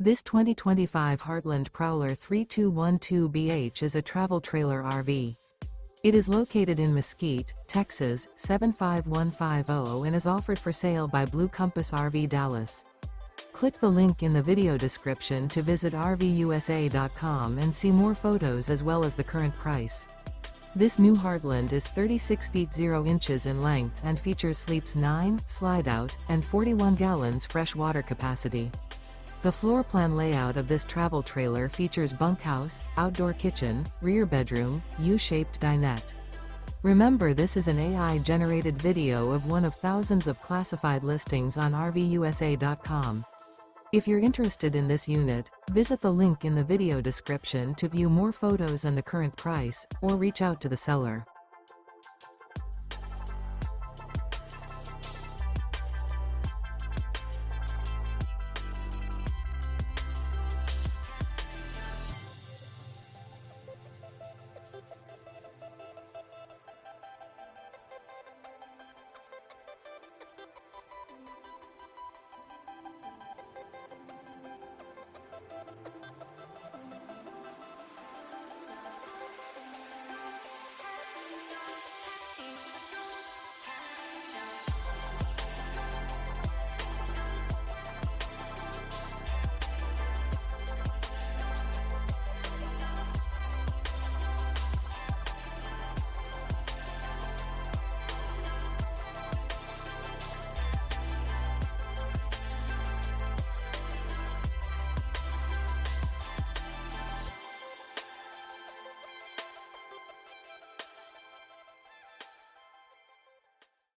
This 2025 Heartland Prowler 3212BH is a travel trailer RV. It is located in Mesquite, Texas, 75150 and is offered for sale by Blue Compass RV Dallas. Click the link in the video description to visit RVUSA.com and see more photos as well as the current price. This new Heartland is 36 feet 0 inches in length and features sleeps 9, slide-out, and 41 gallons fresh water capacity. The floor plan layout of this travel trailer features bunkhouse, outdoor kitchen, rear bedroom, U-shaped dinette. Remember, this is an AI-generated video of one of thousands of classified listings on RVUSA.com. If you're interested in this unit, visit the link in the video description to view more photos and the current price, or reach out to the seller.